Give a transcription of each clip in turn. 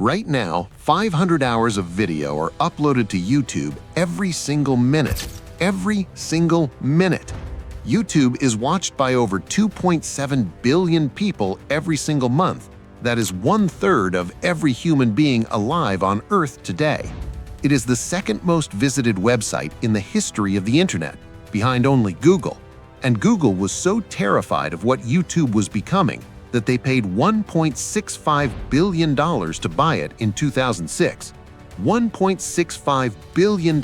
Right now, 500 hours of video are uploaded to YouTube every single minute. Every single minute. YouTube is watched by over 2.7 billion people every single month. That is 1/3 of every human being alive on Earth today. It is the second most visited website in the history of the internet, behind only Google. And Google was so terrified of what YouTube was becoming that they paid $1.65 billion to buy it in 2006. $1.65 billion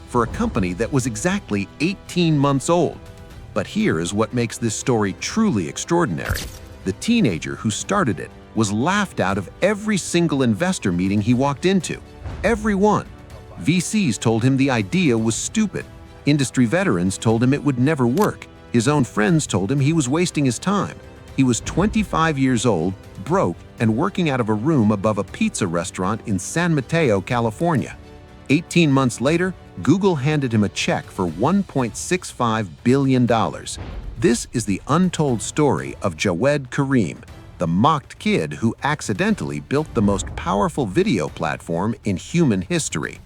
for a company that was exactly 18 months old. But here is what makes this story truly extraordinary. The teenager who started it was laughed out of every single investor meeting he walked into. Every one. VCs told him the idea was stupid. Industry veterans told him it would never work. His own friends told him he was wasting his time. He was 25 years old, broke, and working out of a room above a pizza restaurant in San Mateo, California. 18 months later, Google handed him a check for $1.65 billion. This is the untold story of Jawed Karim, the mocked kid who accidentally built the most powerful video platform in human history.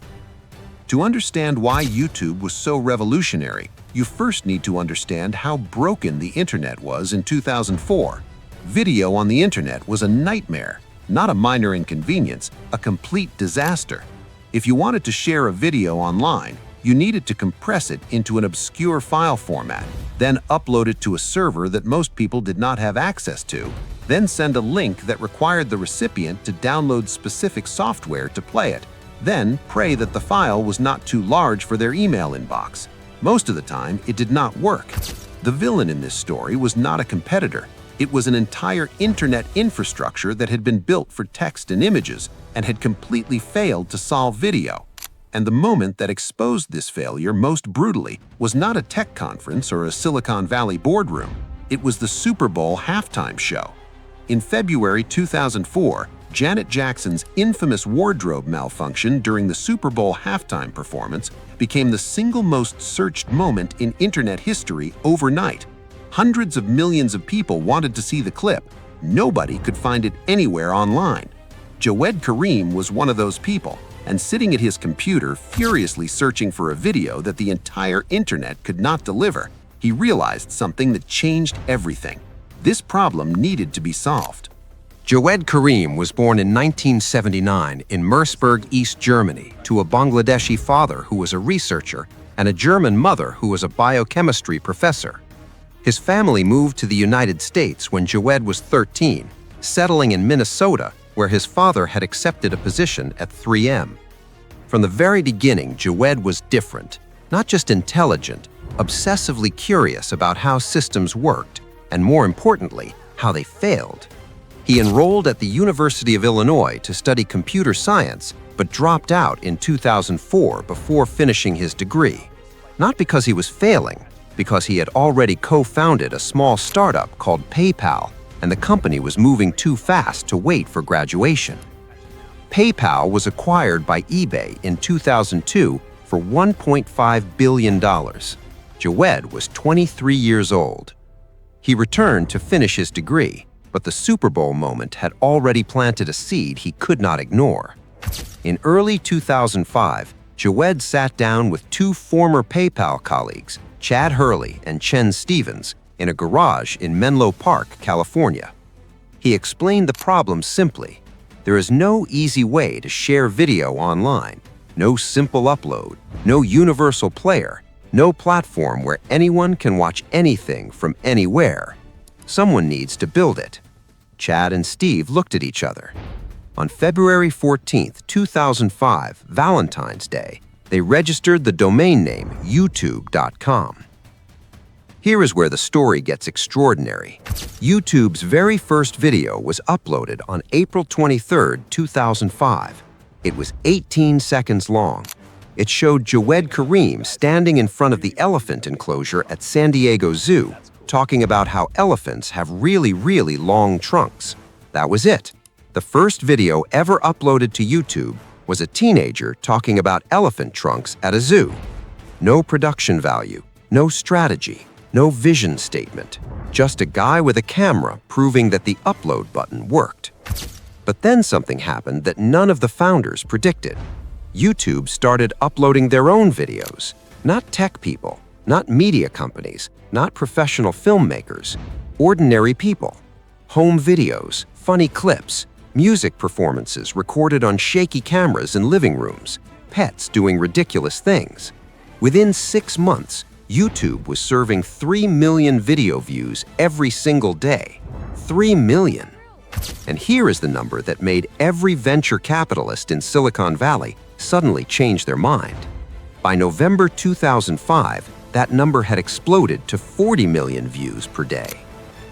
To understand why YouTube was so revolutionary, you first need to understand how broken the internet was in 2004. Video on the internet was a nightmare, not a minor inconvenience, a complete disaster. If you wanted to share a video online, you needed to compress it into an obscure file format, then upload it to a server that most people did not have access to, then send a link that required the recipient to download specific software to play it, then pray that the file was not too large for their email inbox. Most of the time, it did not work. The villain in this story was not a competitor. It was an entire internet infrastructure that had been built for text and images and had completely failed to solve video. And the moment that exposed this failure most brutally was not a tech conference or a Silicon Valley boardroom. It was the Super Bowl halftime show. In February 2004, Janet Jackson's infamous wardrobe malfunction during the Super Bowl halftime performance became the single most searched moment in internet history overnight. Hundreds of millions of people wanted to see the clip. Nobody could find it anywhere online. Jawed Karim was one of those people, and sitting at his computer furiously searching for a video that the entire internet could not deliver, he realized something that changed everything. This problem needed to be solved. Jawed Karim was born in 1979 in Merseburg, East Germany, to a Bangladeshi father who was a researcher and a German mother who was a biochemistry professor. His family moved to the United States when Jawed was 13, settling in Minnesota, where his father had accepted a position at 3M. From the very beginning, Jawed was different, not just intelligent, obsessively curious about how systems worked, and more importantly, how they failed. He enrolled at the University of Illinois to study computer science, but dropped out in 2004 before finishing his degree. Not because he was failing, because he had already co-founded a small startup called PayPal, and the company was moving too fast to wait for graduation. PayPal was acquired by eBay in 2002 for $1.5 billion. Jawed was 23 years old. He returned to finish his degree, but the Super Bowl moment had already planted a seed he could not ignore. In early 2005, Jawed sat down with two former PayPal colleagues, Chad Hurley and Chen Stevens, in a garage in Menlo Park, California. He explained the problem simply. There is no easy way to share video online, no simple upload, no universal player, no platform where anyone can watch anything from anywhere. Someone needs to build it. Chad and Steve looked at each other. On February 14, 2005, Valentine's Day, they registered the domain name YouTube.com. Here is where the story gets extraordinary. YouTube's very first video was uploaded on April 23, 2005. It was 18 seconds long. It showed Jawed Karim standing in front of the elephant enclosure at San Diego Zoo, talking about how elephants have really, really long trunks. That was it. The first video ever uploaded to YouTube was a teenager talking about elephant trunks at a zoo. No production value, no strategy, no vision statement, just a guy with a camera proving that the upload button worked. But then something happened that none of the founders predicted. YouTube started uploading their own videos. Not tech people, not media companies, not professional filmmakers, ordinary people. Home videos, funny clips, music performances recorded on shaky cameras in living rooms, pets doing ridiculous things. Within 6 months, YouTube was serving 3 million video views every single day. 3 million. And here is the number that made every venture capitalist in Silicon Valley suddenly change their mind. By November 2005, that number had exploded to 40 million views per day.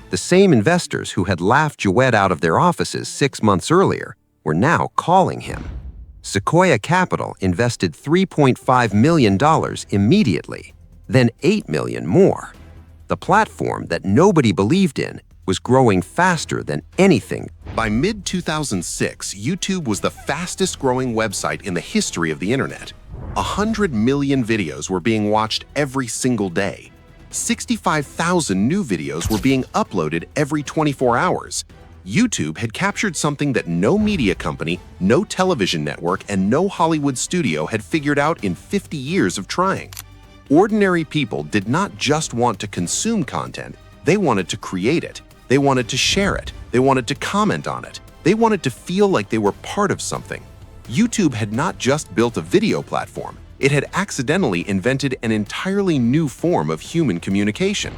The same investors who had laughed Jawed out of their offices 6 months earlier were now calling him. Sequoia Capital invested $3.5 million immediately, then $8 million more. The platform that nobody believed in was growing faster than anything. By mid-2006, YouTube was the fastest-growing website in the history of the internet. 100 million videos were being watched every single day. 65,000 new videos were being uploaded every 24 hours. YouTube had captured something that no media company, no television network, and no Hollywood studio had figured out in 50 years of trying. Ordinary people did not just want to consume content, they wanted to create it. They wanted to share it. They wanted to comment on it. They wanted to feel like they were part of something. YouTube had not just built a video platform, it had accidentally invented an entirely new form of human communication.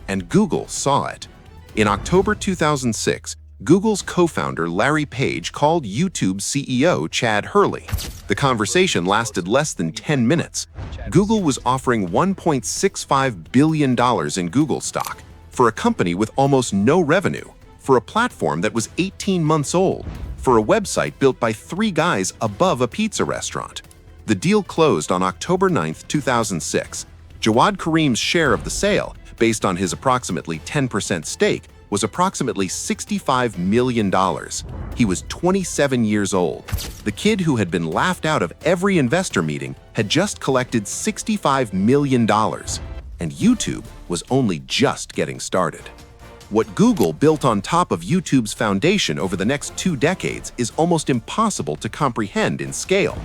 And Google saw it. In October 2006, Google's co-founder Larry Page called YouTube's CEO Chad Hurley. The conversation lasted less than 10 minutes. Google was offering $1.65 billion in Google stock for a company with almost no revenue, for a platform that was 18 months old, for a website built by 3 guys above a pizza restaurant. The deal closed on October 9, 2006. Jawad Karim's share of the sale, based on his approximately 10% stake, was approximately $65 million. He was 27 years old. The kid who had been laughed out of every investor meeting had just collected $65 million. And YouTube was only just getting started. What Google built on top of YouTube's foundation over the next 2 decades is almost impossible to comprehend in scale.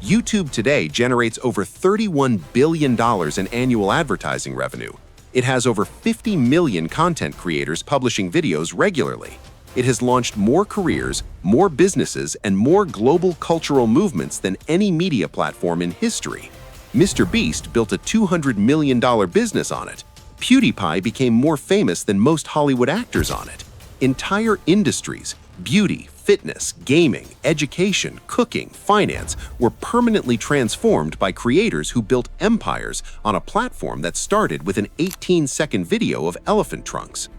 YouTube today generates over $31 billion in annual advertising revenue. It has over 50 million content creators publishing videos regularly. It has launched more careers, more businesses, and more global cultural movements than any media platform in history. Mr. Beast built a $200 million business on it. PewDiePie became more famous than most Hollywood actors on it. Entire industries, beauty, fitness, gaming, education, cooking, finance, were permanently transformed by creators who built empires on a platform that started with an 18-second video of elephant trunks.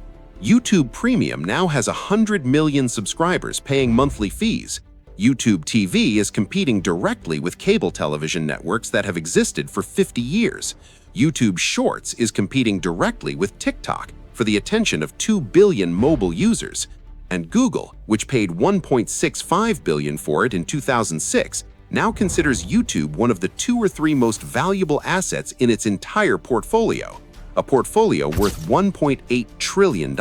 YouTube Premium now has 100 million subscribers paying monthly fees. YouTube TV is competing directly with cable television networks that have existed for 50 years. YouTube Shorts is competing directly with TikTok for the attention of 2 billion mobile users. And Google, which paid $1.65 billion for it in 2006, now considers YouTube one of the 2 or 3 most valuable assets in its entire portfolio, a portfolio worth $1.8 trillion.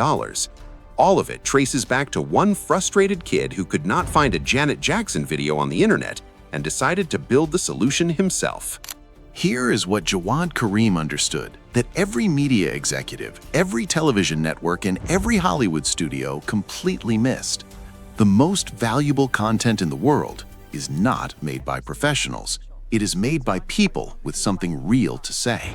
All of it traces back to one frustrated kid who could not find a Janet Jackson video on the internet and decided to build the solution himself. Here is what Jawad Karim understood, that every media executive, every television network, and every Hollywood studio completely missed. The most valuable content in the world is not made by professionals. It is made by people with something real to say.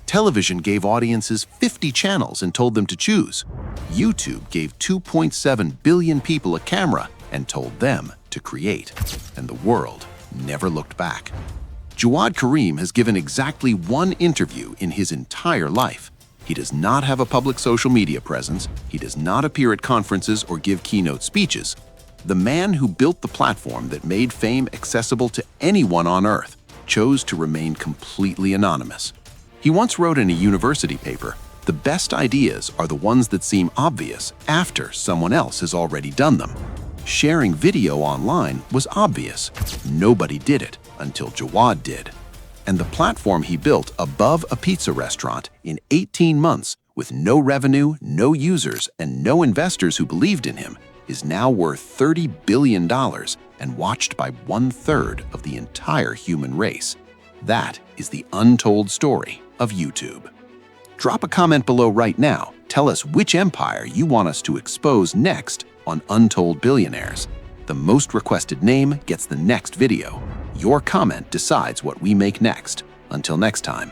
Television gave audiences 50 channels and told them to choose. YouTube gave 2.7 billion people a camera and told them to create. And the world never looked back. Jawad Karim has given exactly 1 interview in his entire life. He does not have a public social media presence. He does not appear at conferences or give keynote speeches. The man who built the platform that made fame accessible to anyone on Earth chose to remain completely anonymous. He once wrote in a university paper, "The best ideas are the ones that seem obvious after someone else has already done them." Sharing video online was obvious. Nobody did it until Jawad did. And the platform he built above a pizza restaurant in 18 months with no revenue, no users, and no investors who believed in him is now worth $30 billion and watched by 1/3 of the entire human race. That is the untold story of YouTube. Drop a comment below right now. Tell us which empire you want us to expose next on Untold Billionaires. The most requested name gets the next video. Your comment decides what we make next. Until next time.